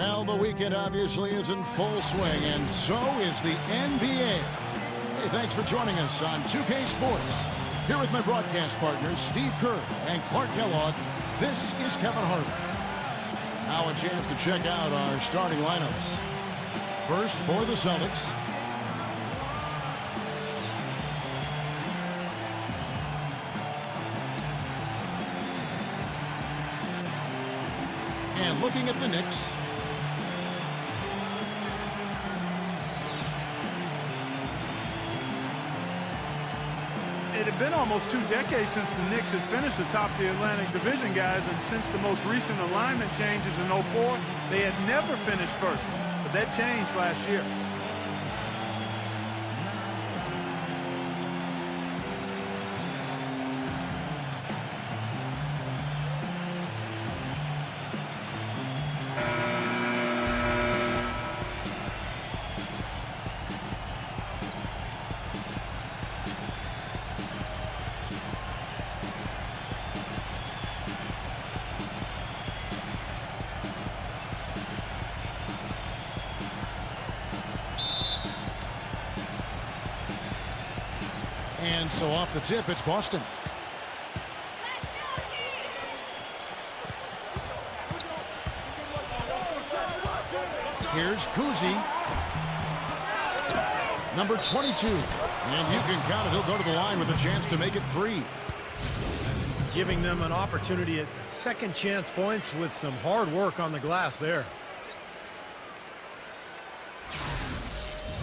Well, the weekend obviously is in full swing, and so is the NBA. Hey, thanks for joining us on 2K Sports. Here with my broadcast partners, Steve Kerr and Clark Kellogg, this is Kevin Harlan. Now a chance to check out our starting lineups. First for the Celtics. And looking at the Knicks. It had been almost 2 decades since the Knicks had finished atop the Atlantic Division, guys, and since the most recent alignment changes in '04, they had never finished first. But that changed last year. And so off the tip, it's Boston. Here's Cousy. Number 22. And you can count it. He'll go to the line with a chance to make it 3. Giving them an opportunity at second chance points with some hard work on the glass there.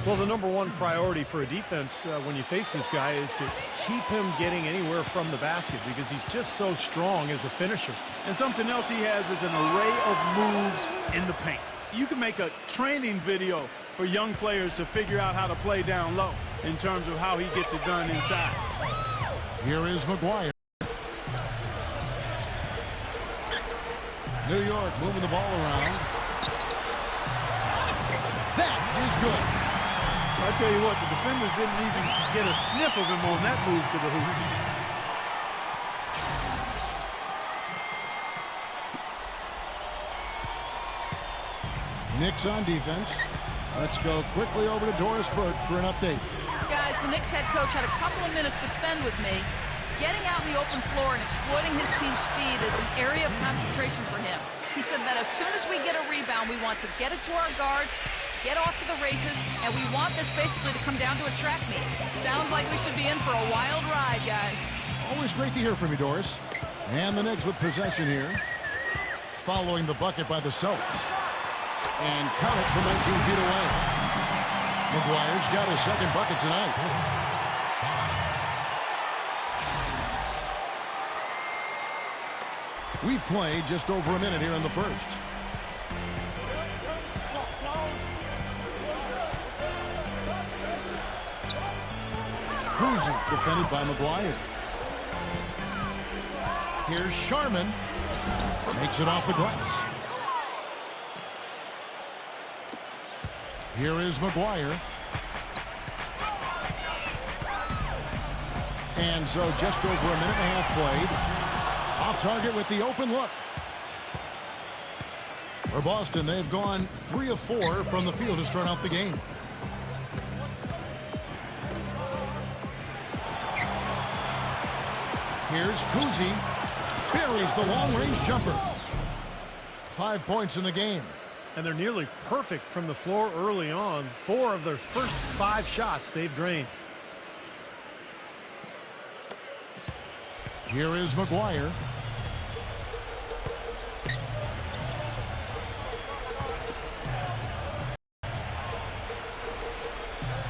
Well, the number one priority for a defense when you face this guy is to keep him getting anywhere from the basket because he's just so strong as a finisher. And something else he has is an array of moves in the paint. You can make a training video for young players to figure out how to play down low in terms of how he gets it done inside. Here is McGuire. New York moving the ball around. That is good. I tell you what, the defenders didn't even get a sniff of him on that move to the hoop. Knicks on defense. Let's go quickly over to Doris Burke for an update. Guys, the Knicks head coach had a couple of minutes to spend with me. Getting out in the open floor and exploiting his team's speed is an area of concentration for him. He said that as soon as we get a rebound, we want to get it to our guards, get off to the races, and we want this basically to come down to a track meet. Sounds like we should be in for a wild ride, guys. Always great to hear from you, Doris. And the Knicks with possession here. Following the bucket by the Celtics. And count it from 19 feet away. McGuire's got his second bucket tonight. We've played just over a minute here in the first. Cousy defended by McGuire. Here's Sharman. Makes it off the glass. Here is McGuire. And so just over a minute and a half played. Off target with the open look. For Boston, they've gone 3 of 4 from the field to start out the game. Here's Cousy. Buries the long-range jumper. 5 points in the game. And they're nearly perfect from the floor early on. 4 of their first 5 shots they've drained. Here is McGuire.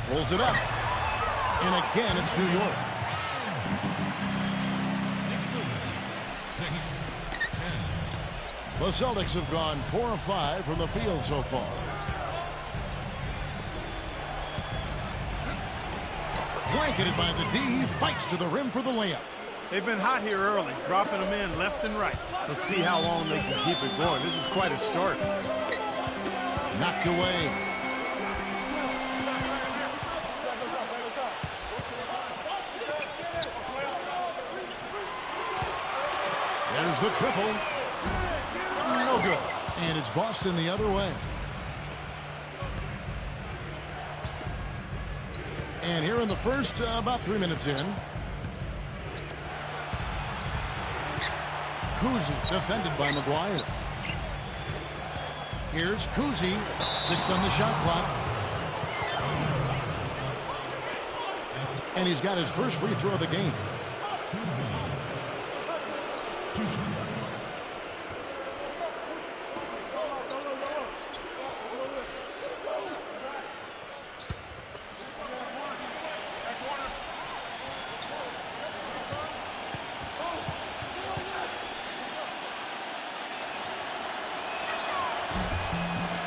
Pulls it up. And again, it's New York. 6-10. The Celtics have gone 4 of 5 from the field so far. Blanketed by the D, fights to the rim for the layup. They've been hot here early, dropping them in left and right. Let's see how long they can keep it going. This is quite a start. Knocked away. There's the triple. No good. And it's Boston the other way. And here in the first, about 3 minutes in. Kuzi defended by McGuire. Here's Kuzi, 6 on the shot clock. And he's got his first free throw of the game.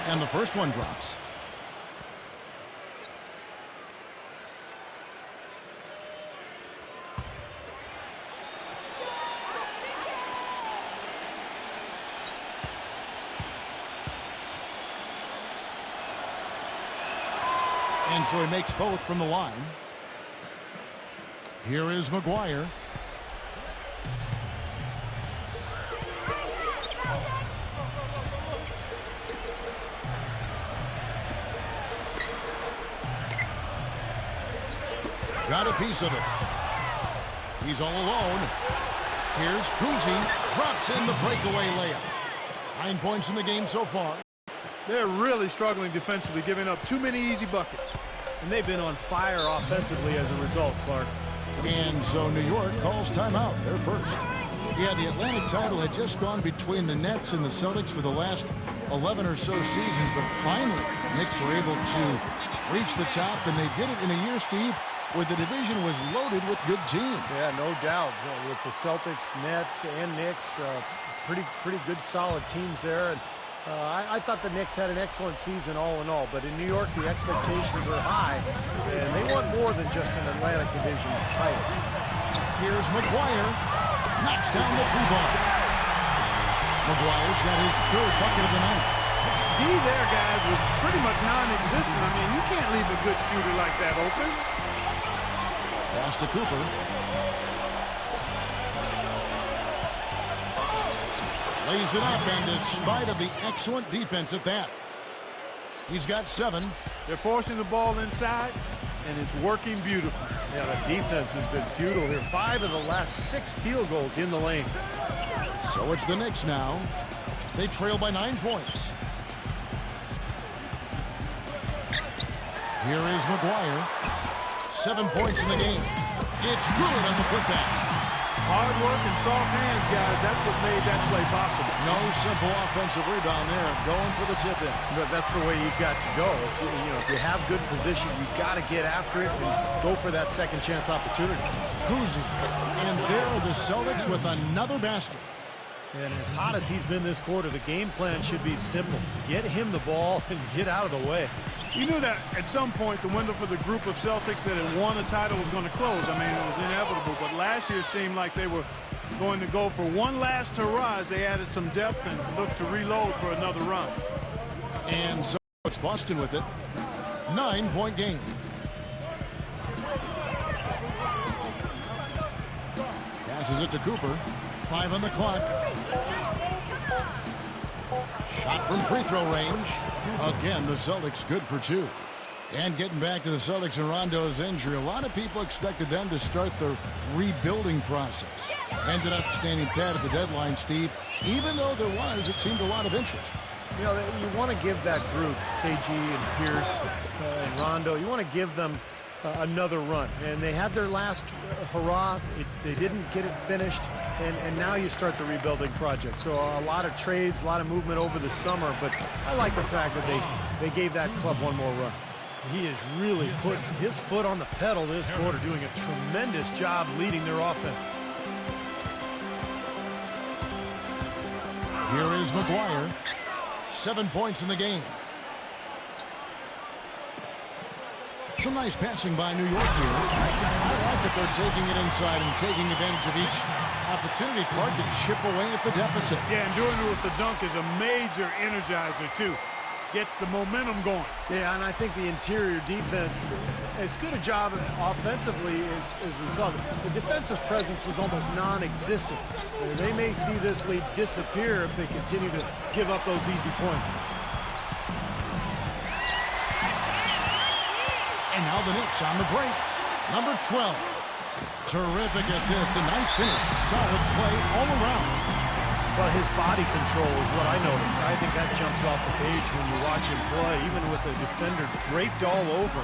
And the first one drops. And so he makes both from the line. Here is McGuire. Got a piece of it. He's all alone. Here's Kuzi. Drops in the breakaway layup. 9 points in the game so far. They're really struggling defensively, giving up too many easy buckets. And they've been on fire offensively as a result, Clark. And so New York calls timeout. They're first. Yeah, the Atlantic title had just gone between the Nets and the Celtics for the last 11 or so seasons, but finally, the Knicks were able to reach the top, and they did it in a year, Steve, where the division was loaded with good teams. Yeah, no doubt. With the Celtics, Nets, and Knicks, pretty good, solid teams there. And I thought the Knicks had an excellent season all in all, but in New York, the expectations are high, and they want more than just an Atlantic Division title. Here's McGuire. Knocks down the 3-ball. McGuire's got his third bucket of the night. D there, guys, was pretty much non-existent. I mean, you can't leave a good shooter like that open. Pass to Cooper. Lays it up, and despite of the excellent defense at that, he's got 7. They're forcing the ball inside, and it's working beautifully. Yeah, the defense has been futile here. 5 of the last 6 field goals in the lane. So it's the Knicks now. They trail by 9 points. Here is McGuire. 7 points in the game. It's good on the putback. Hard work and soft hands, guys. That's what made that play possible. No simple offensive rebound there. Going for the tip-in. But that's the way you've got to go. If you have good position, you've got to get after it and go for that second chance opportunity. Kuzi. And there are the Celtics with another basket. And as hot as he's been this quarter, the game plan should be simple. Get him the ball and get out of the way. You knew that at some point the window for the group of Celtics that had won a title was going to close. I mean, it was inevitable. But last year it seemed like they were going to go for one last hurrah as they added some depth and looked to reload for another run. And so it's Boston with it. 9-point game. Passes it to Cooper. 5 on the clock. Shot from free throw range. Again, the Celtics good for 2. And getting back to the Celtics and Rondo's injury, a lot of people expected them to start the rebuilding process. Ended up standing pat at the deadline, Steve, even though there was, it seemed, a lot of interest. You know, you want to give that group, KG and Pierce and Rondo, you want to give them another run. And they had their last hurrah. They didn't get it finished. And now you start the rebuilding project. So a lot of trades, a lot of movement over the summer. But I like the fact that they gave that club one more run. He has really put his foot on the pedal this quarter, doing a tremendous job leading their offense. Here is McGuire. 7 points in the game. Some nice passing by New York here. I like that they're taking it inside and taking advantage of each opportunity, Clark, to chip away at the deficit. Yeah, and doing it with the dunk is a major energizer, too. gets the momentum going. Yeah, and I think the interior defense, as good a job offensively as we saw, the defensive presence was almost non-existent. They may see this lead disappear if they continue to give up those easy points. And now the Knicks on the break. Number 12. Terrific assist, a nice finish. Solid play all around. Well, his body control is what I notice. I think that jumps off the page when you watch him play. Even with the defender draped all over,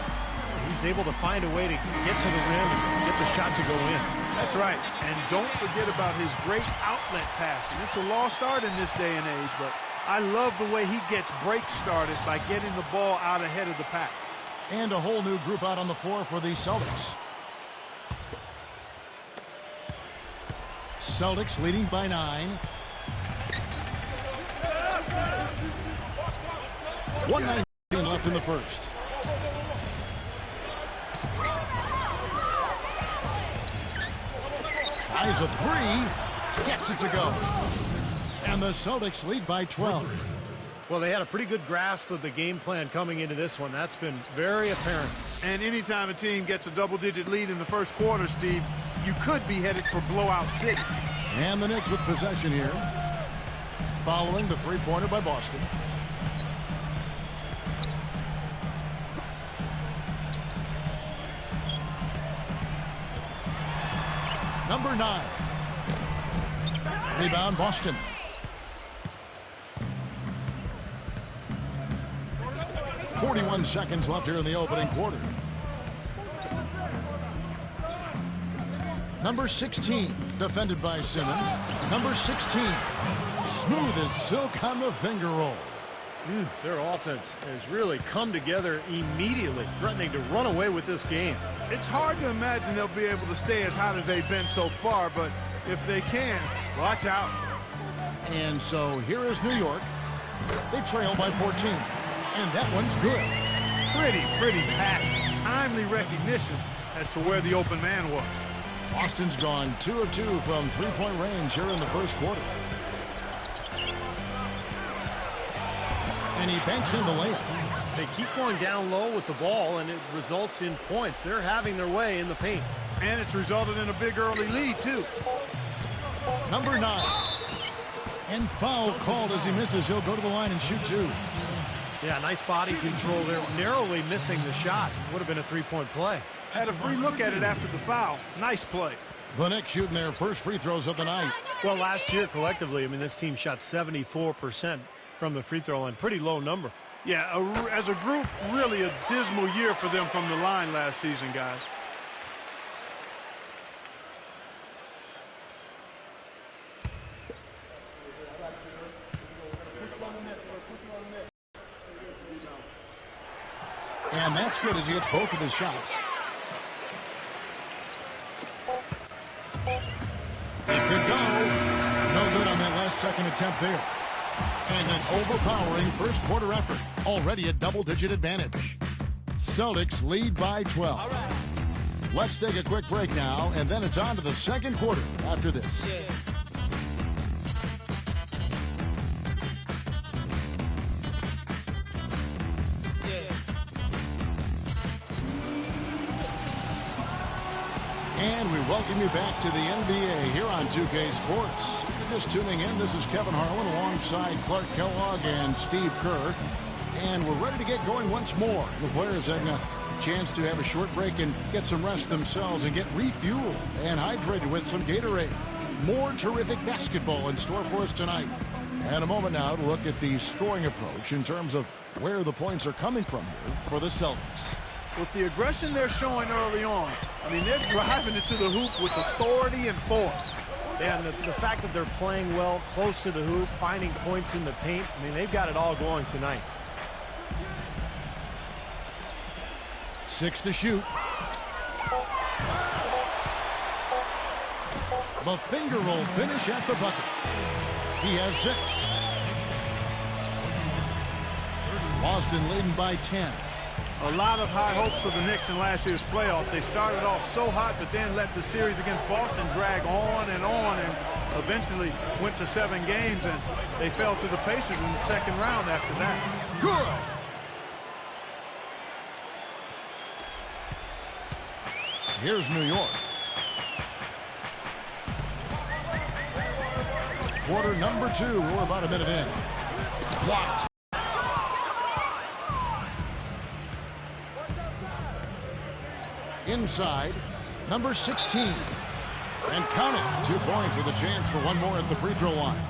he's able to find a way to get to the rim and get the shot to go in. That's right. And don't forget about his great outlet passing. It's a lost art in this day and age, but I love the way he gets breaks started by getting the ball out ahead of the pack. And a whole new group out on the floor for the Celtics. Celtics leading by 9. 1:19 left in the first. Tries a 3. Gets it to go. And the Celtics lead by 12. Well, they had a pretty good grasp of the game plan coming into this one. That's been very apparent. And anytime a team gets a double-digit lead in the first quarter, Steve, you could be headed for blowout city. And the Knicks with possession here. Following the three-pointer by Boston. Number 9. Rebound, Boston. .41 seconds left here in the opening quarter. Number 16, defended by Simmons. Number 16, smooth as silk on the finger roll. Their offense has really come together immediately, threatening to run away with this game. It's hard to imagine they'll be able to stay as hot as they've been so far, but if they can, watch out. And so here is New York. They trail by 14. And that one's good. Pretty passing. Timely recognition as to where the open man was. Boston's gone 2 of 2 from three-point range here in the first quarter. And he banks in the layup. They keep going down low with the ball, and it results in points. They're having their way in the paint. And it's resulted in a big early lead, too. Number 9. And foul called as he misses. He'll go to the line and shoot 2. Yeah, nice body control there. Narrowly missing the shot. Would have been a three-point play. Had a free look at it after the foul. Nice play. The Knicks shooting their first free throws of the night. Well, last year collectively, I mean, this team shot 74% from the free throw line. Pretty low number. Yeah, as a group, really a dismal year for them from the line last season, guys. And that's good as he hits both of his shots. It could go. No good on that last second attempt there. And an overpowering first quarter effort. Already a double-digit advantage. Celtics lead by 12. All right. Let's take a quick break now, and then it's on to the second quarter after this. Yeah. And we welcome you back to the NBA here on 2K Sports. If you're just tuning in, this is Kevin Harlan alongside Clark Kellogg and Steve Kerr. And we're ready to get going once more. The players having a chance to have a short break and get some rest themselves and get refueled and hydrated with some Gatorade. More terrific basketball in store for us tonight. And a moment now to look at the scoring approach in terms of where the points are coming from here for the Celtics. With the aggression they're showing early on, I mean, they're driving it to the hoop with authority and force. And the fact that they're playing well close to the hoop, finding points in the paint, I mean, they've got it all going tonight. 6 to shoot. The finger roll finish at the bucket. He has 6. Boston leading by 10. A lot of high hopes for the Knicks in last year's playoffs. They started off so hot, but then let the series against Boston drag on, and eventually went to 7 games, and they fell to the Pacers in the second round after that. Good. Here's New York. Quarter number 2. We're about a minute in. Blocked. Inside, number 16. And count it. 2 points with a chance for one more at the free throw line.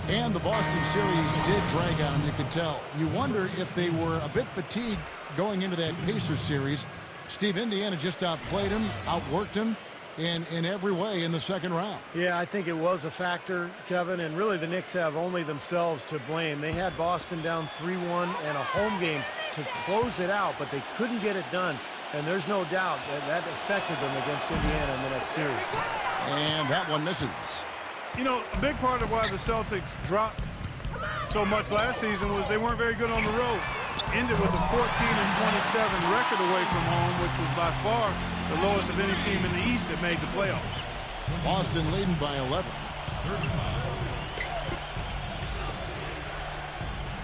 And the Boston series did drag on, you could tell. You wonder if they were a bit fatigued going into that Pacers series. Steve, Indiana just outplayed him, outworked him in every way in the second round. Yeah, I think it was a factor, Kevin, and really the Knicks have only themselves to blame. They had Boston down 3-1 and a home game to close it out, but they couldn't get it done. And there's no doubt that affected them against Indiana in the next series. And that one misses. You know, a big part of why the Celtics dropped so much last season was they weren't very good on the road. Ended with a 14-27 record away from home, which was by far the lowest of any team in the East that made the playoffs. Boston leading by 11.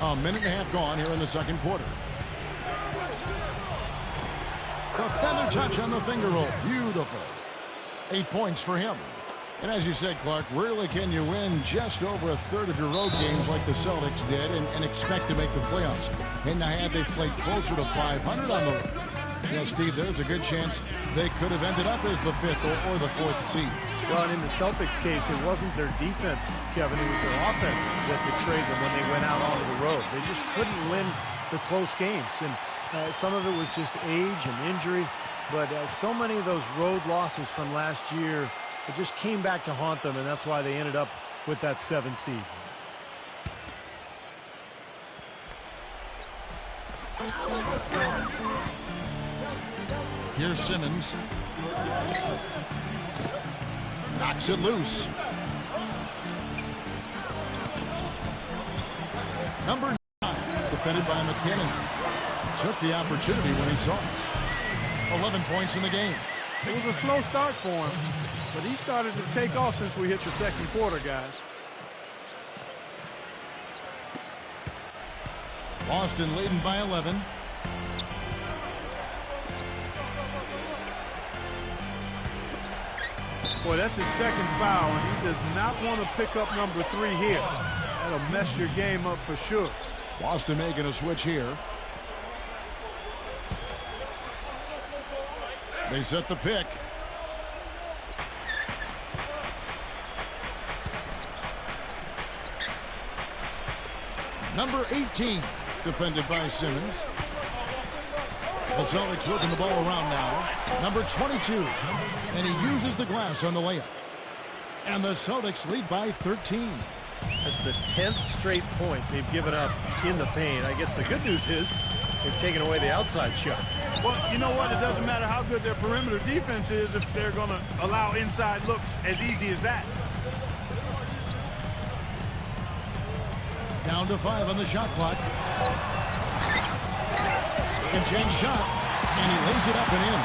A minute and a half gone here in the second quarter. The feather touch on the finger roll. Beautiful. 8 points for him. And as you said, Clark, rarely can you win just over a third of your road games like the Celtics did and expect to make the playoffs. And now had they played closer to 500 on the road, you know, Steve, there's a good chance they could have ended up as the 5th or the 4th seed. Well, and in the Celtics case, it wasn't their defense, Kevin. It was their offense that betrayed them when they went out onto the road. They just couldn't win the close games. And some of it was just age and injury. But so many of those road losses from last year, it just came back to haunt them, and that's why they ended up with that 7 seed. Here's Simmons. Knocks it loose. Number 9, defended by McKinnon. Took the opportunity when he saw it. 11 points in the game. It was a slow start for him, but he started to take off since we hit the second quarter, guys. Boston leading by 11. Boy, that's his second foul, and he does not want to pick up number 3 here. That'll mess your game up for sure. Boston making a switch here. They set the pick. Number 18, defended by Simmons. The Celtics working the ball around now. Number 22, and he uses the glass on the layup. And the Celtics lead by 13. That's the 10th straight point they've given up in the paint. I guess the good news is they've taken away the outside shot. Well, you know what? It doesn't matter how good their perimeter defense is if they're going to allow inside looks as easy as that. Down to 5 on the shot clock. Second chance shot, and he lays it up and in.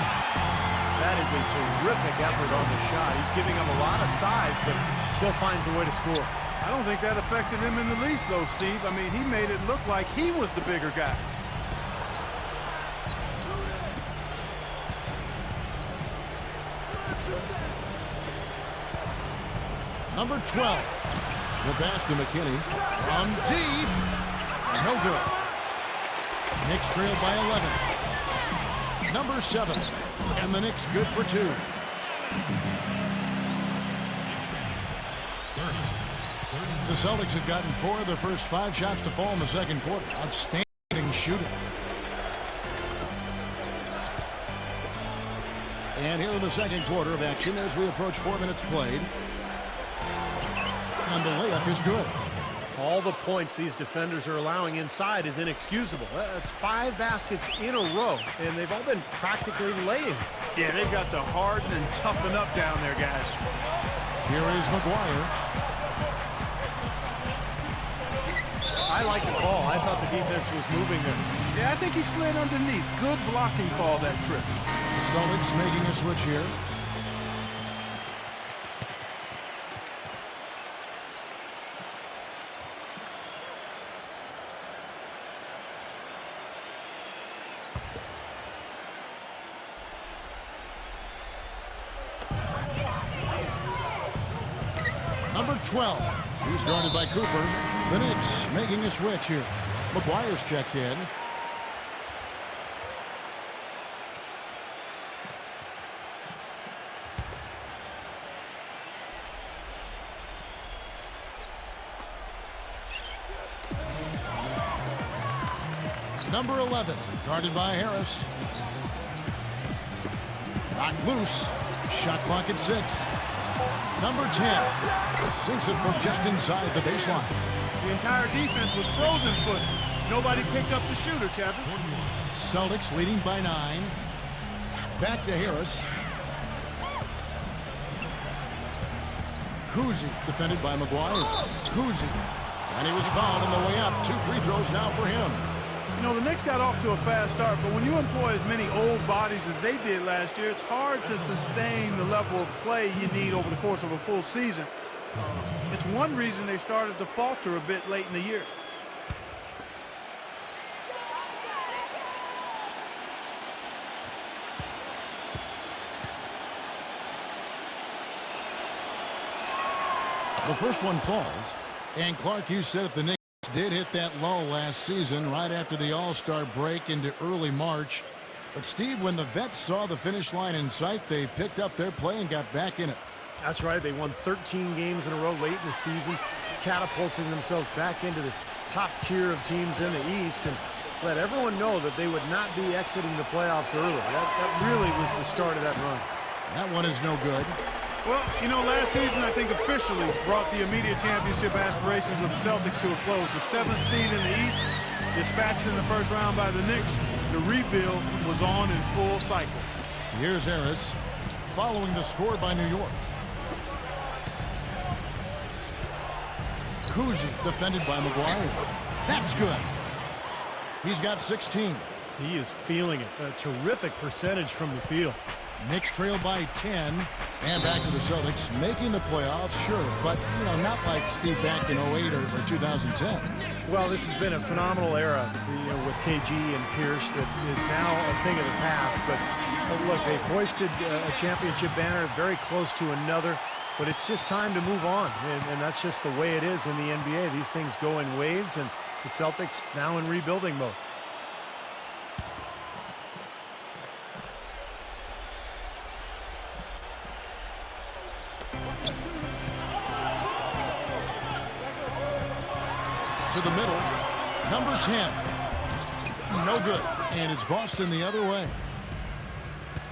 That is a terrific effort on the shot. He's giving him a lot of size, but still finds a way to score. I don't think that affected him in the least, though, Steve. I mean, he made it look like he was the bigger guy. Number 12, the pass to McKinney from deep. No good. Knicks trailed by 11. Number 7, and the Knicks good for 2. The Celtics have gotten 4 of their first 5 shots to fall in the second quarter. Outstanding shooting. And here in the second quarter of action as we approach 4 minutes played. And the layup is good. All the points these defenders are allowing inside is inexcusable. That's 5 baskets in a row, and they've all been practically lay-ins. Yeah, they've got to harden and toughen up down there, guys. Here is McGuire. I like the call. I thought the defense was moving there. Yeah, I think he slid underneath. Good blocking call that trip. Celtics making a switch here. 12. He's guarded by Cooper. The Knicks making a switch here. McGuire's checked in. Number 11, guarded by Harris. Knocked loose. Shot clock at 6. Number 10 sinks it from just inside the baseline. The entire defense was frozen foot. Nobody picked up the shooter, Kevin. Celtics leading by 9. Back to Harris. Cousy defended by McGuire. Cousy. And he was fouled on the way up. 2 free throws now for him. You know, the Knicks got off to a fast start, but when you employ as many old bodies as they did last year, it's hard to sustain the level of play you need over the course of a full season. It's one reason they started to falter a bit late in the year. The first one falls. And Clark, you said it, the Knicks did hit that lull last season right after the All-Star break into early March. But, Steve, when the vets saw the finish line in sight, they picked up their play and got back in it. That's right. They won 13 games in a row late in the season, catapulting themselves back into the top tier of teams in the East, and let everyone know that they would not be exiting the playoffs early. That really was the start of that run. That one is no good. Well, you know, last season, I think, officially brought the immediate championship aspirations of the Celtics to a close. The 7th seed in the East, dispatched in the first round by the Knicks. The rebuild was on in full cycle. Here's Harris, following the score by New York. Cousy defended by McGuire. That's good. He's got 16. He is feeling it. A terrific percentage from the field. Knicks trail by 10. And back to the Celtics, making the playoffs, sure, but, you know, not like Steve back in 08 or 2010. Well, this has been a phenomenal era, with KG and Pierce that is now a thing of the past. But look, they've hoisted a championship banner very close to another, but it's just time to move on, and that's just the way it is in the NBA. These things go in waves, and the Celtics now in rebuilding mode. To the middle, number 10. No good. And it's Boston the other way.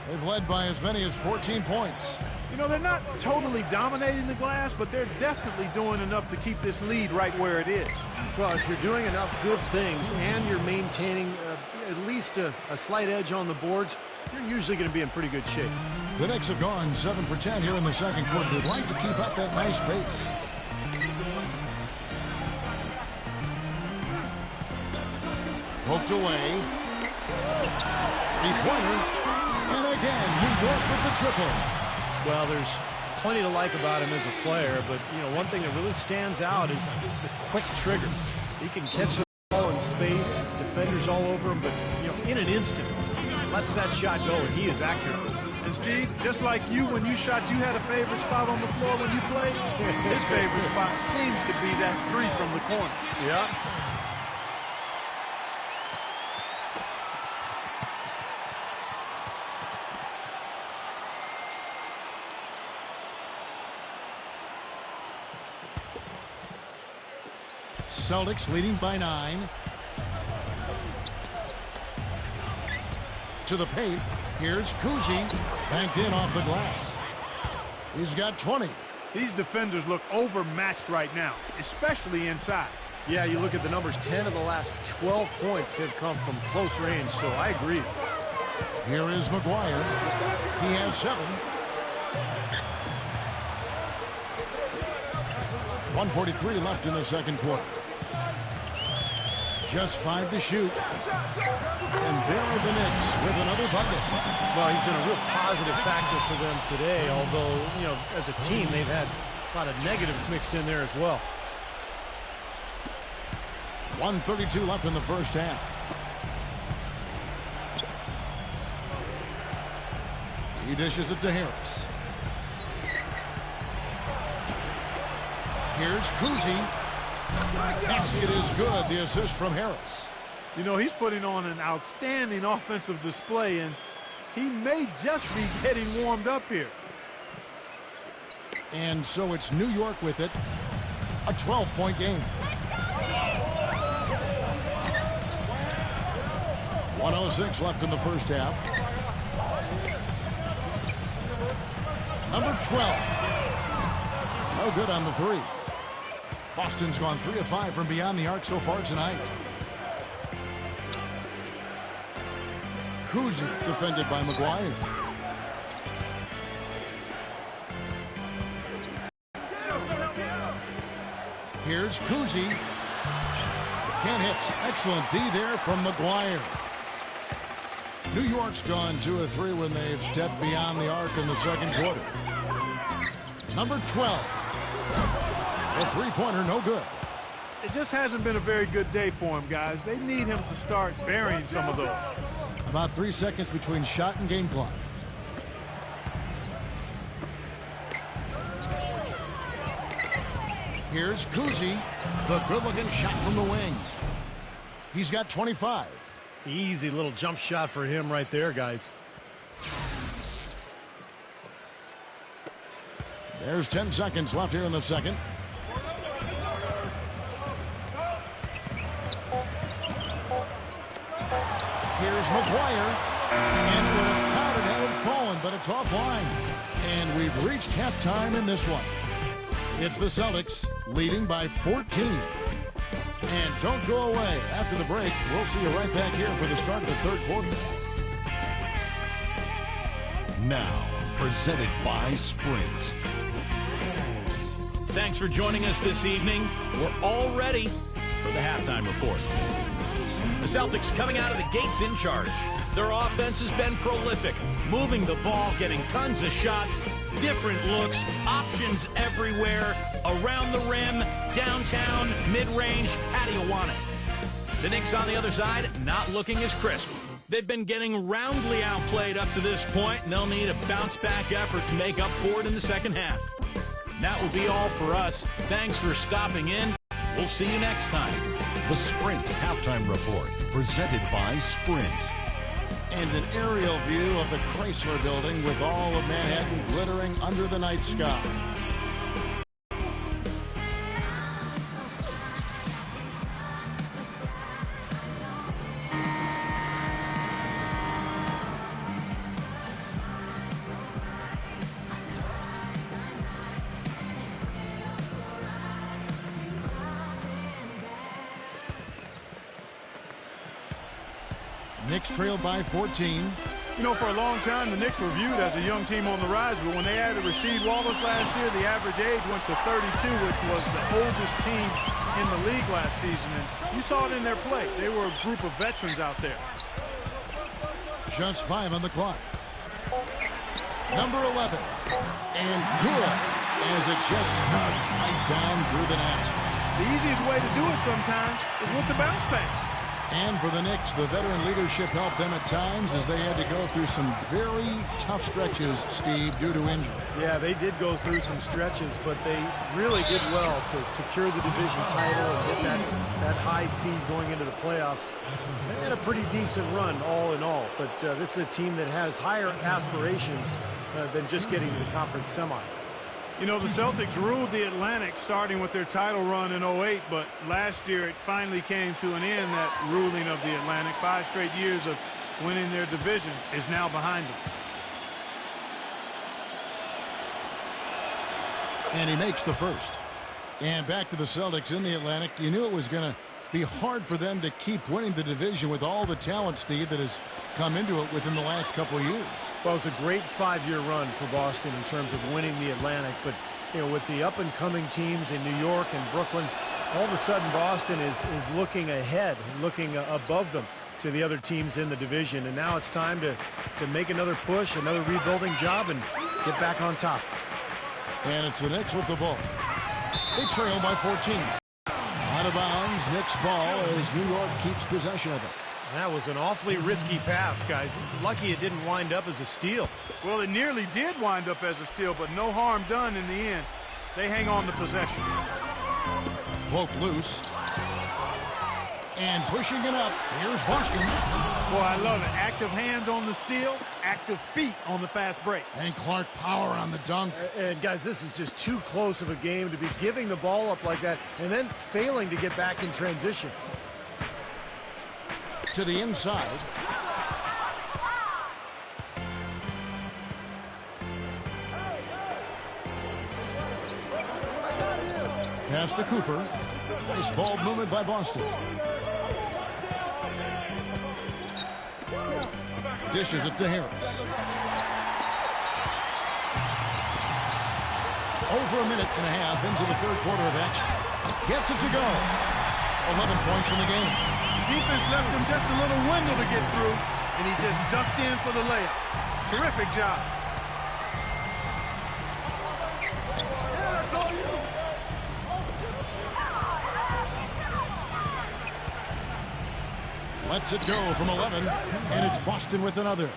They've led by as many as 14 points. You know, they're not totally dominating the glass, but they're definitely doing enough to keep this lead right where it is. Well, if you're doing enough good things and you're maintaining at least a slight edge on the boards, you're usually going to be in pretty good shape. The Knicks have gone 7 for 10 here in the second quarter. They'd like to keep up that nice pace. Poked away. Three-pointer. And again, New York with the triple. Well, there's plenty to like about him as a player, but, one thing that really stands out is the quick trigger. He can catch the ball in space, defenders all over him, but, in an instant, lets that shot go, and he is accurate. And, Steve, just like you, when you shot, you had a favorite spot on the floor when you played. His favorite spot seems to be that three from the corner. Yeah. Celtics leading by 9. To the paint. Here's Cousy. Banked in off the glass. He's got 20. These defenders look overmatched right now, especially inside. Yeah, you look at the numbers. 10 of the last 12 points have come from close range, so I agree. Here is McGuire. He has 7. 1:43 left in the second quarter. Just 5 to shoot. And there are the Knicks with another bucket. Well, he's been a real positive factor for them today, although, as a team, they've had a lot of negatives mixed in there as well. 1:32 left in the first half. He dishes it to Harris. Here's Cousy. Basket is good. The assist from Harris. You know, he's putting on an outstanding offensive display, and he may just be getting warmed up here. And so it's New York with it. A 12-point game. 1:06 left in the first half. Number 12. No good on the three. Boston's gone 3 of 5 from beyond the arc so far tonight. Cousy defended by McGuire. Here's Cousy. Can't hit. Excellent D there from McGuire. New York's gone 2 of 3 when they've stepped beyond the arc in the second quarter. Number 12. The three-pointer, no good. It just hasn't been a very good day for him, guys. They need him to start burying some of those. About 3 seconds between shot and game clock. Here's Cousy. The good-looking shot from the wing. He's got 25. Easy little jump shot for him right there, guys. There's 10 seconds left here in the second. Here's McGuire. And it would have counted had it fallen, but it's offline. And we've reached halftime in this one. It's the Celtics leading by 14. And don't go away. After the break, we'll see you right back here for the start of the third quarter. Now, presented by Sprint. Thanks for joining us this evening. We're all ready for the halftime report. The Celtics coming out of the gates in charge. Their offense has been prolific, moving the ball, getting tons of shots, different looks, options everywhere, around the rim, downtown, mid-range. How do you want it? The Knicks on the other side, not looking as crisp. They've been getting roundly outplayed up to this point, and they'll need a bounce-back effort to make up for it in the second half. That will be all for us. Thanks for stopping in. We'll see you next time. The Sprint Halftime Report, presented by Sprint. And an aerial view of the Chrysler Building with all of Manhattan glittering under the night sky. Knicks trailed by 14. You know, for a long time, the Knicks were viewed as a young team on the rise, but when they added Rasheed Wallace last year, the average age went to 32, which was the oldest team in the league last season. And you saw it in their play. They were a group of veterans out there. Just 5 on the clock. Number 11. And good as it just snugs right down through the net. The easiest way to do it sometimes is with the bounce pass. And for the Knicks, the veteran leadership helped them at times as they had to go through some very tough stretches, Steve, due to injury. Yeah, they did go through some stretches, but they really did well to secure the division title and get that high seed going into the playoffs. They had a pretty decent run all in all, but this is a team that has higher aspirations than just getting to the conference semis. You know, the Celtics ruled the Atlantic starting with their title run in 08, but last year it finally came to an end, that ruling of the Atlantic. 5 straight years of winning their division is now behind them. And he makes the first. And back to the Celtics in the Atlantic. You knew it was going to be hard for them to keep winning the division with all the talent, Steve, that has come into it within the last couple of years. Well, it was a great 5-year run for Boston in terms of winning the Atlantic, but you know, with the up-and-coming teams in New York and Brooklyn, all of a sudden Boston is looking ahead, looking above them to the other teams in the division, and now it's time to make another push, another rebuilding job, and get back on top. And it's the Knicks with the ball. They trail by 14. Out of bounds, Knicks ball as New York keeps possession of it. That was an awfully risky pass, guys. Lucky it didn't wind up as a steal. Well, it nearly did wind up as a steal, but no harm done in the end. They hang on to possession. poked loose. And pushing it up, here's Boston. Boy, I love it. Active hands on the steal, active feet on the fast break. And Clark power on the dunk. And guys, this is just too close of a game to be giving the ball up like that and then failing to get back in transition. To the inside. Pass to Cooper. Nice ball movement by Boston. Dishes it to Harris. Over a minute and a half into the third quarter of action. Gets it to go. 11 points in the game. Defense left him just a little window to get through, and he just ducked in for the layup. Terrific job. Lets it go from 11, and it's Boston with another.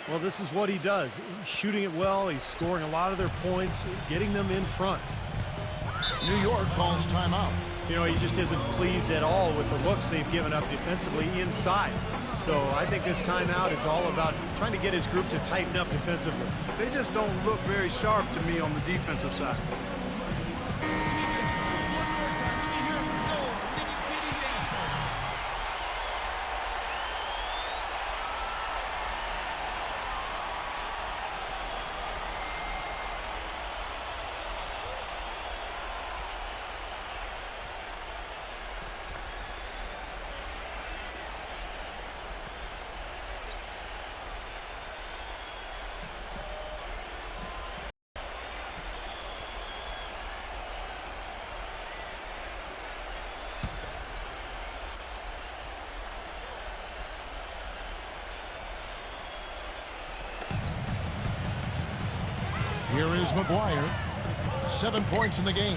Well, this is what he does. He's shooting it well. He's scoring a lot of their points, getting them in front. New York calls timeout. You know, he just isn't pleased at all with the looks they've given up defensively inside. So I think this timeout is all about trying to get his group to tighten up defensively. They just don't look very sharp to me on the defensive side. Here is McGuire. 7 points in the game.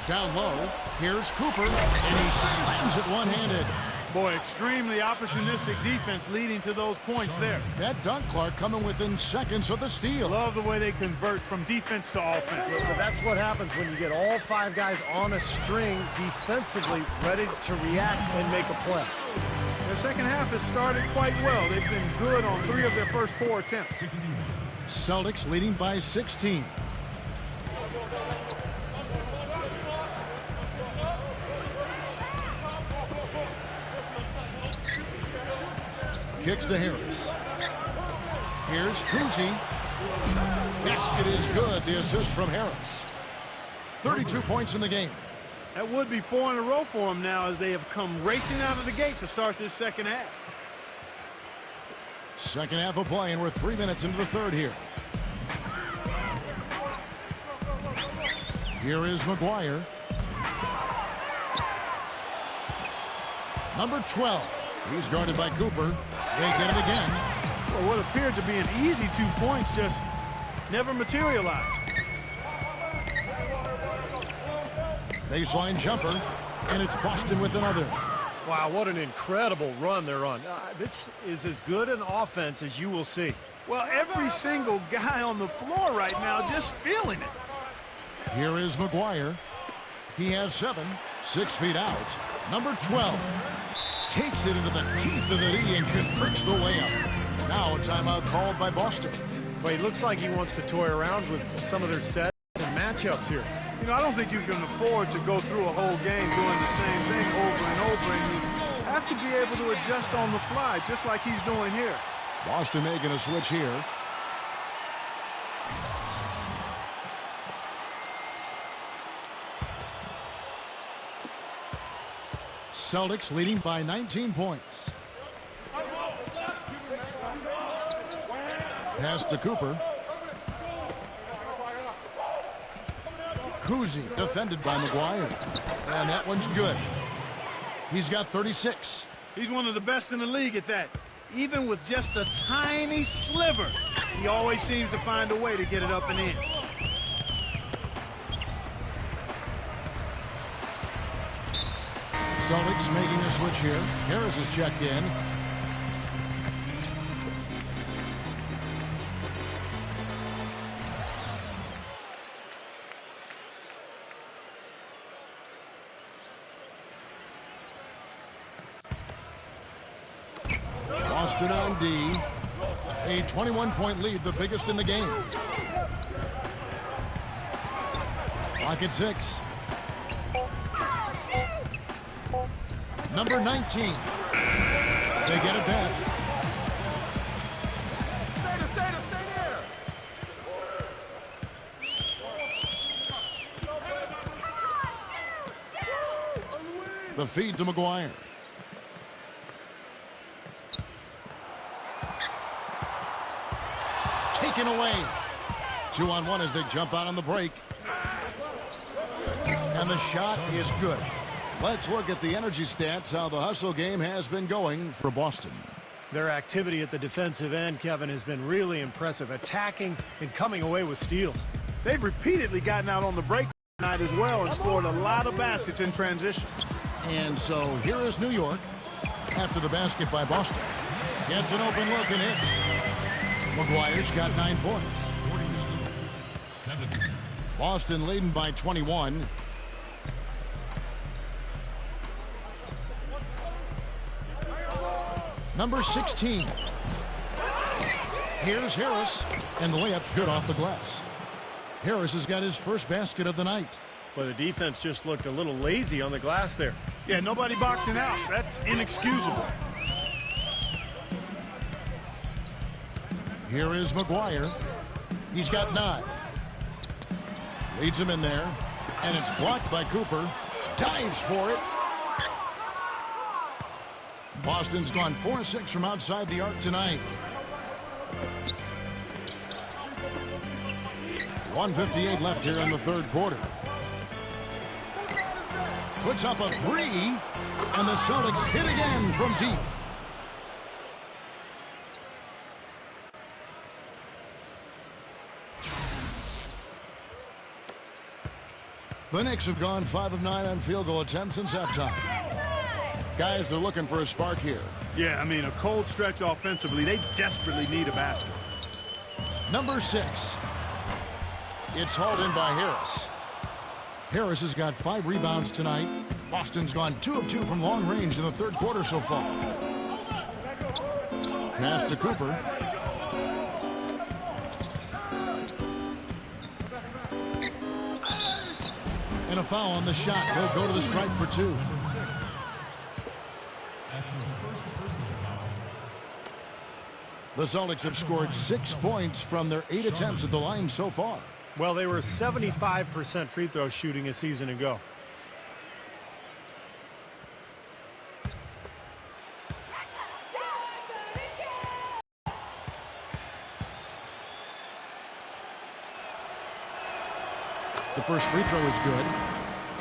Down low. Here's Cooper, and he slams it one-handed. Boy, extremely opportunistic defense leading to those points there. That dunk, Clark, coming within seconds of the steal. Love the way they convert from defense to offense. But that's what happens when you get all 5 guys on a string defensively ready to react and make a play. Their second half has started quite well. They've been good on 3 of their first 4 attempts. Celtics leading by 16. Kicks to Harris. Here's Cousy. Basket is good. The assist from Harris. 32 points in the game. That would be 4 in a row for them now as they have come racing out of the gate to start this second half. Second half of play, and we're 3 minutes into the third here. Here is McGuire. Number 12. He's guarded by Cooper. They get it again. Well, what appeared to be an easy 2 points just never materialized. Baseline jumper, and it's Boston with another. Wow, what an incredible run they're on. This is as good an offense as you will see. Well, every single guy on the floor right now just feeling it. Here is McGuire. He has 7, 6 feet out. Number 12 takes it into the teeth of the D and converts the way up. Now a timeout called by Boston. Well, he looks like he wants to toy around with some of their sets and matchups here. You know, I don't think you can afford to go through a whole game doing the same thing over and over, and you have to be able to adjust on the fly, just like he's doing here. Boston making a switch here. Celtics leading by 19 points. Pass to Cooper. Cousy defended by McGuire. And that one's good. He's got 36. He's one of the best in the league at that. Even with just a tiny sliver, he always seems to find a way to get it up and in. Celtics making a switch here. Harris is checked in. Boston on D. A 21-point lead, the biggest in the game. Clock at 6. Number 19. They get it back. The feed to McGuire. Taken away. 2-on-1 as they jump out on the break. And the shot is good. Let's look at the energy stats, how the hustle game has been going for Boston. Their activity at the defensive end, Kevin, has been really impressive, attacking and coming away with steals. They've repeatedly gotten out on the break tonight as well and scored a lot of baskets in transition. And so here is New York after the basket by Boston. Gets an open look and hits. McGuire's got 9 points. Boston leading by 21. Number 16. Here's Harris, and the layup's good off the glass. Harris has got his first basket of the night. But the defense just looked a little lazy on the glass there. Yeah, nobody boxing out. That's inexcusable. Here is McGuire. He's got 9. Leads him in there, and it's blocked by Cooper. Dives for it. Boston's gone 4-6 from outside the arc tonight. 1:58 left here in the third quarter. Puts up a 3, and the Celtics hit again from deep. The Knicks have gone 5 of 9 on field goal attempts since halftime. Guys are looking for a spark here. Yeah, I mean, a cold stretch offensively. They desperately need a basket. Number 6. It's hauled in by Harris. Harris has got 5 rebounds tonight. Boston's gone 2 of 2 from long range in the third quarter so far. Pass to Cooper. And a foul on the shot. He'll go to the stripe for 2. The Celtics have scored 6 points from their 8 attempts at the line so far. Well, they were 75% free throw shooting a season ago. The first free throw is good.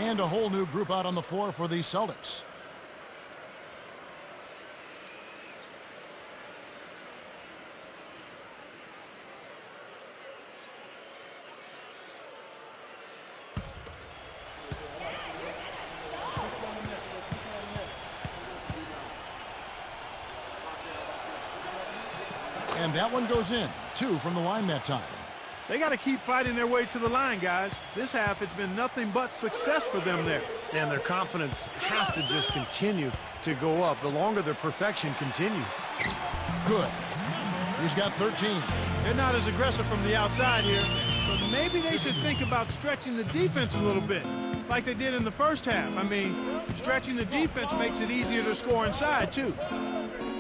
And a whole new group out on the floor for the Celtics. And that one goes in. 2 from the line that time. They got to keep fighting their way to the line, guys. This half, it's been nothing but success for them there. And their confidence has to just continue to go up the longer their perfection continues. Good. He's got 13. They're not as aggressive from the outside here, but maybe they should think about stretching the defense a little bit, like they did in the first half. I mean, stretching the defense makes it easier to score inside, too.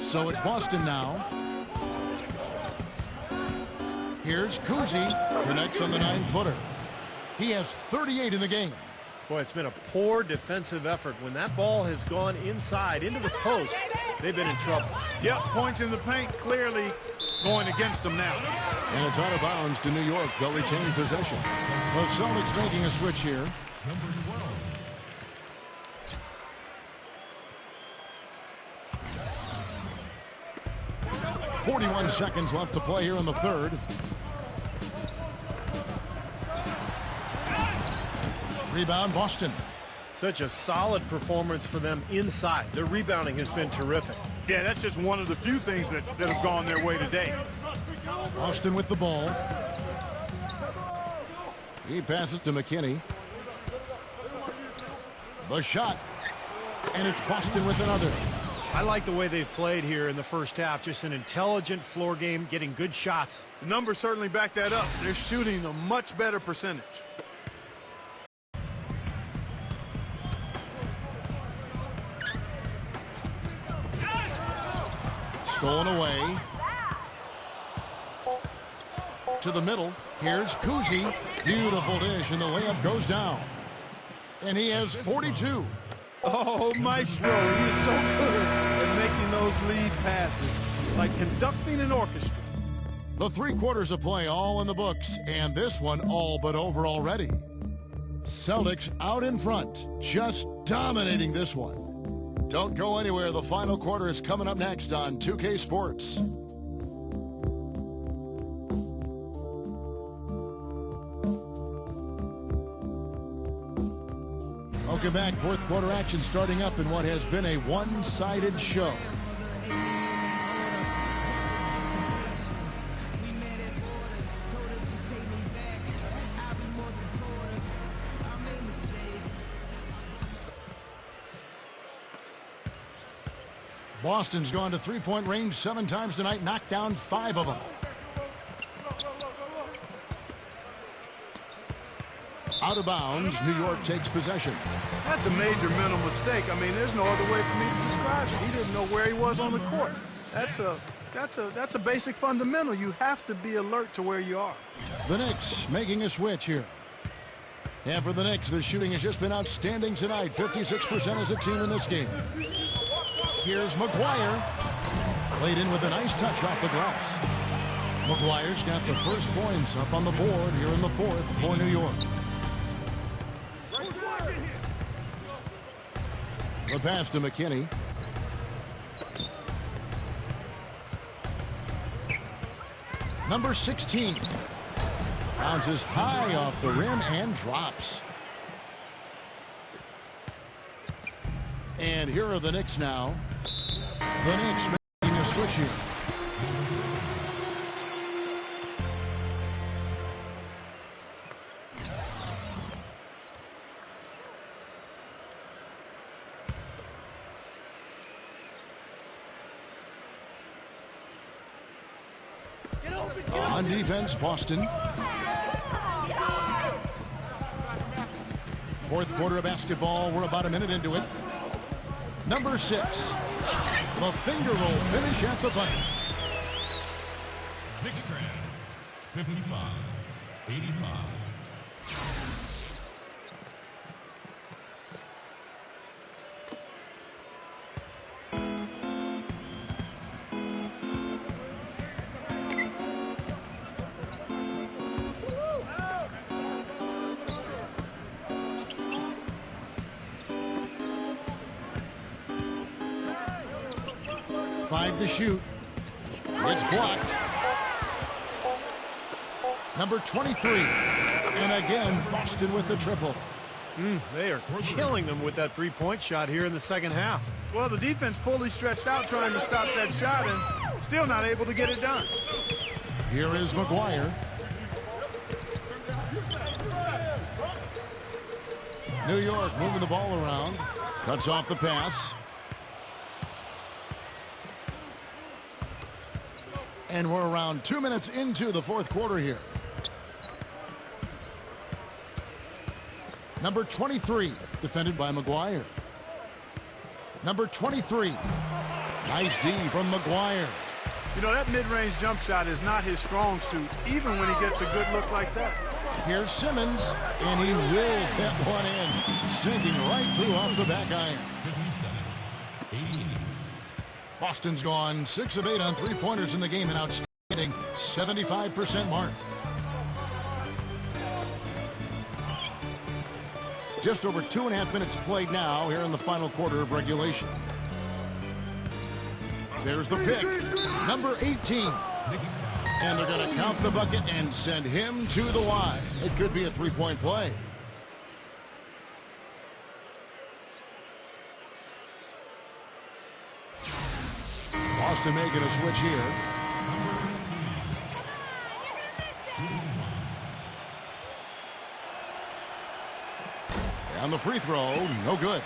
So it's Boston now. Here's Cousy, connects on the 9-footer. He has 38 in the game. Boy, it's been a poor defensive effort. When that ball has gone inside into the post, they've been in trouble. Yep, points in the paint clearly going against them now. And it's out of bounds to New York. They'll retain possession. The Celtics making a switch here. Number 12. 41 seconds left to play here in the third. Rebound, Boston. Such a solid performance for them inside. Their rebounding has been terrific. Yeah, that's just one of the few things that have gone their way today. Boston with the ball. He passes to McKinney. The shot. And it's Boston with another. I like the way they've played here in the first half. Just an intelligent floor game, getting good shots. The numbers certainly back that up. They're shooting a much better percentage. Stolen away. To the middle. Here's Kuzi. Beautiful dish, and the layup goes down. And he has 42. Oh, Maestro, he is so good at making those lead passes. It's like conducting an orchestra. The 3 quarters of play all in the books, and this one all but over already. Celtics out in front, just dominating this one. Don't go anywhere. The final quarter is coming up next on 2K Sports. Welcome back. Fourth quarter action starting up in what has been a one-sided show. Boston's gone to three-point range 7 times tonight, knocked down 5 of them. Out of bounds, New York takes possession. That's a major mental mistake. I mean, there's no other way for me to describe it. He didn't know where he was on the court. That's a basic fundamental. You have to be alert to where you are. The Knicks making a switch here. And for the Knicks, the shooting has just been outstanding tonight. 56% as a team in this game. Here's McGuire. Played in with a nice touch off the glass. McGuire's got the first points up on the board here in the fourth for New York. The pass to McKinney. Number 16. Bounces high off the rim and drops. And here are the Knicks now. The Knicks making a switch here. On defense, Boston. Fourth quarter of basketball. We're about a minute into it. Number 6. The finger roll finish at the bucket. Knicks trend 55-85. Five to shoot. It's blocked. Number 23. And again, Boston with the triple. They are killing them with that three-point shot here in the second half. Well, the defense fully stretched out trying to stop that shot and still not able to get it done. Here is McGuire. New York moving the ball around. Cuts off the pass. And we're around 2 minutes into the fourth quarter here. Number 23, defended by McGuire. Number 23. Nice D from McGuire. You know, that mid-range jump shot is not his strong suit, even when he gets a good look like that. Here's Simmons, and he wills that one in, sinking right through off the back iron. 57-88. Boston's gone 6 of 8 on three-pointers in the game, an outstanding 75% mark. Just over 2.5 minutes played now here in the final quarter of regulation. There's the pick, number 18. And they're going to count the bucket and send him to the line. It could be a three-point play. Boston making a switch here. And the free throw, no good.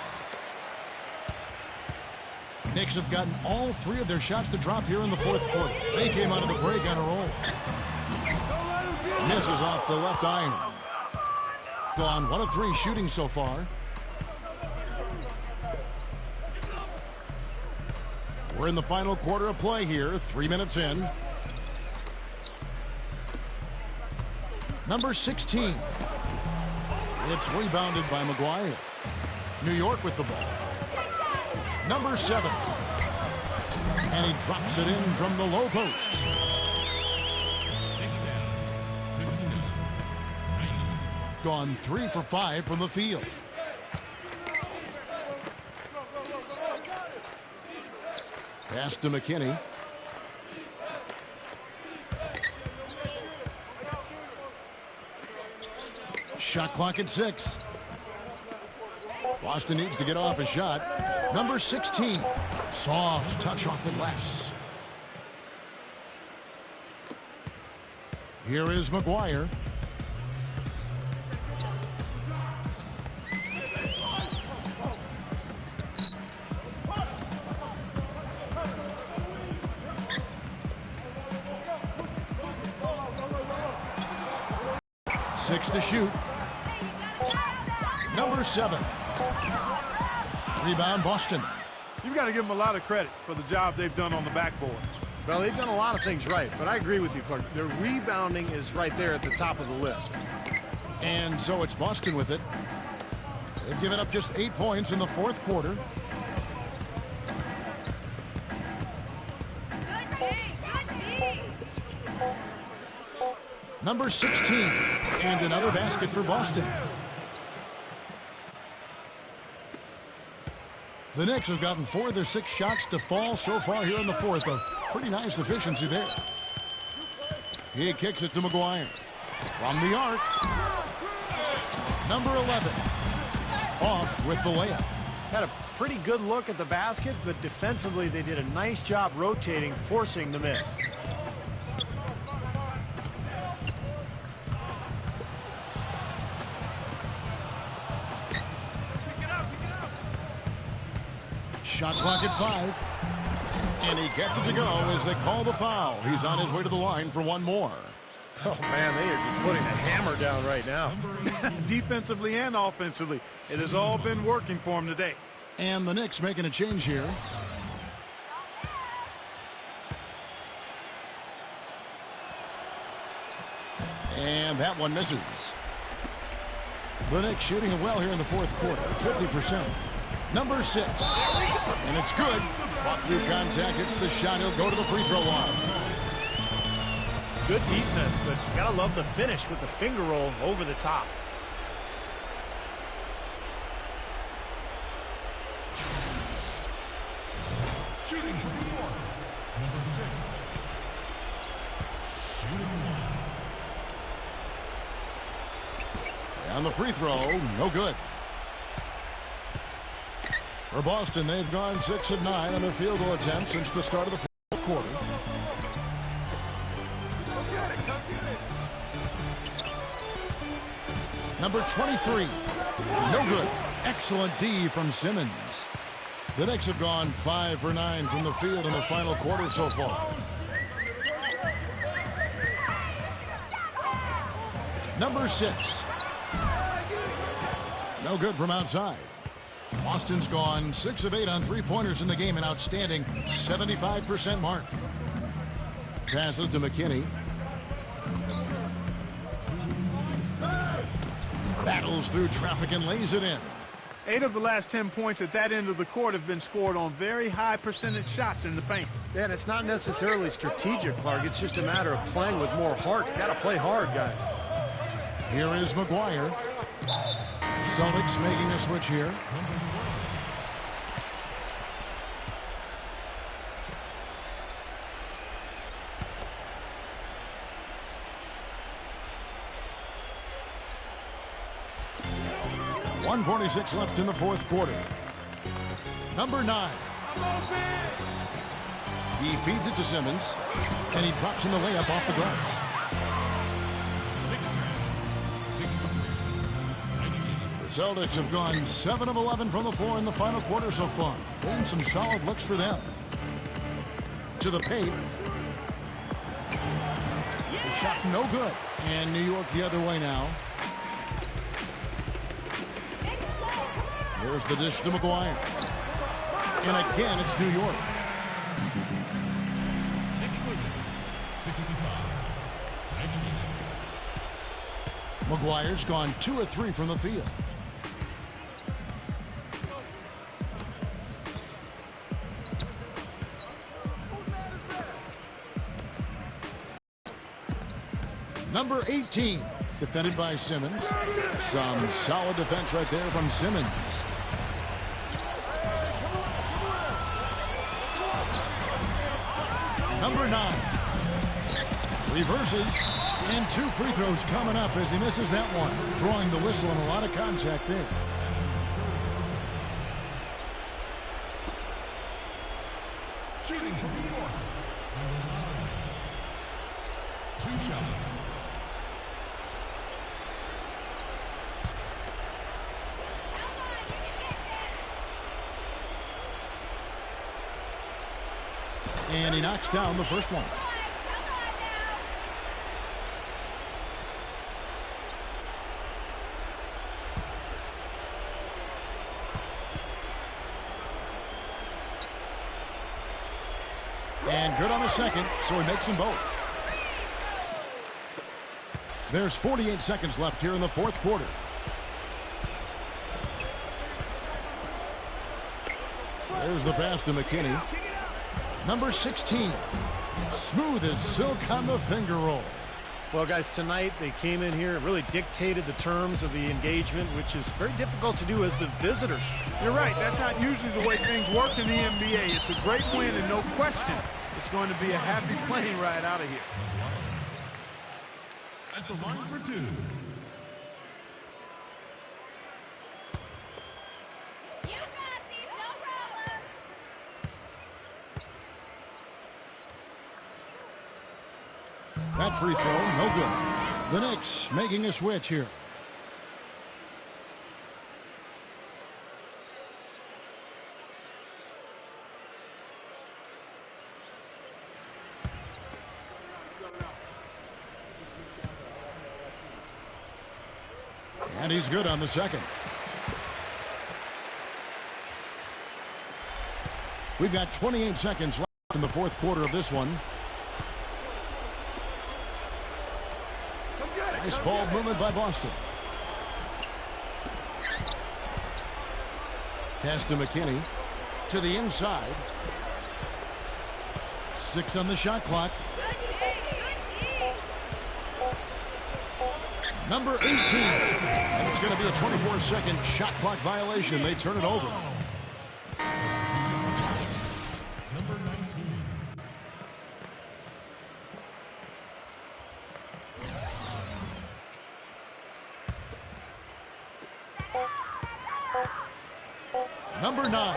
Knicks have gotten all 3 of their shots to drop here in the fourth quarter. They came out of the break on a roll. Misses off the left iron. Gone 1 of 3 shooting so far. We're in the final quarter of play here, 3 minutes in. Number 16. It's rebounded by McGuire. New York with the ball. Number 7. And he drops it in from the low post. Gone 3 for 5 from the field. Pass to McKinney. Shot clock at 6. Boston needs to get off a shot. Number 16. Soft touch off the glass. Here is McGuire. Six to shoot. Number 7. Rebound, Boston. You've got to give them a lot of credit for the job they've done on the backboards. Well, they've done a lot of things right, but I agree with you, Clark. Their rebounding is right there at the top of the list. And so it's Boston with it. They've given up just 8 points in the fourth quarter. Number 16. And another basket for Boston. The Knicks have gotten 4 of their 6 shots to fall so far here in the fourth. A pretty nice efficiency there. He kicks it to McGuire. From the arc. Number 11. Off with the layup. Had a pretty good look at the basket, but defensively they did a nice job rotating, forcing the miss. Shot clock at 5. And he gets it to go as they call the foul. He's on his way to the line for one more. Oh, man, they are just putting a hammer down right now. Defensively and offensively, it has all been working for him today. And the Knicks making a change here. And that one misses. The Knicks shooting it well here in the fourth quarter, 50%. Number 6. And it's good. Off through contact, hits the shot. He'll go to the free throw line. Good defense, but you gotta love the finish with the finger roll over the top. Shooting from New York, number 6. Shooting 1. And the free throw, no good. For Boston, they've gone 6 of 9 on their field goal attempts since the start of the fourth quarter. Number 23, no good. Excellent D from Simmons. The Knicks have gone 5 for 9 from the field in the final quarter so far. Number 6, no good from outside. Boston's gone 6 of 8 on three-pointers in the game, an outstanding 75% mark. Passes to McKinney. Battles through traffic and lays it in. 8 of the last 10 points at that end of the court have been scored on very high percentage shots in the paint. Yeah, and it's not necessarily strategic, Clark. It's just a matter of playing with more heart. Got to play hard, guys. Here is McGuire. Celtics making a switch here. .146 left in the fourth quarter. Number 9. He feeds it to Simmons, and he drops in the layup off the glass. The Celtics have gone 7 of 11 from the floor in the final quarter so far. And some solid looks for them. To the paint. The shot no good. And New York the other way now. There's the dish to McGuire. And again, it's New York. McGuire's gone 2 of 3 from the field. Number 18, defended by Simmons. Some solid defense right there from Simmons. Number 9. Reverses. And 2 free throws coming up as he misses that one. Drawing the whistle and a lot of contact there. Shooting from New York. 2 shots. And he knocks down the first one. And good on the second, so he makes them both. There's 48 seconds left here in the fourth quarter. There's the pass to McKinney. Number 16. Smooth as silk on the finger roll. Well, guys, tonight they came in here and really dictated the terms of the engagement, which is very difficult to do as the visitors. You're right. That's not usually the way things work in the NBA. It's a great win, and no question, it's going to be a happy plane ride out of here. At the line for 2. That free throw, no good. The Knicks making a switch here. And he's good on the second. We've got 28 seconds left in the fourth quarter of this one. Nice ball movement by Boston. Pass to McKinney. To the inside. 6 on the shot clock. Number 18. And it's going to be a 24-second shot clock violation. They turn it over. Number 19. Number 9.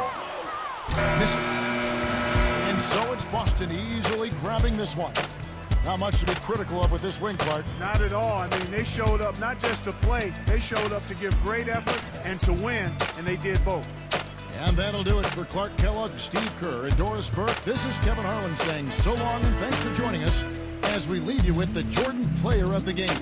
Misses. And so it's Boston easily grabbing this one. Not much to be critical of with this win, Clark. Not at all. I mean, they showed up not just to play. They showed up to give great effort and to win, and they did both. And that'll do it for Clark Kellogg, Steve Kerr, and Doris Burke. This is Kevin Harlan saying so long and thanks for joining us as we leave you with the Jordan Player of the Game.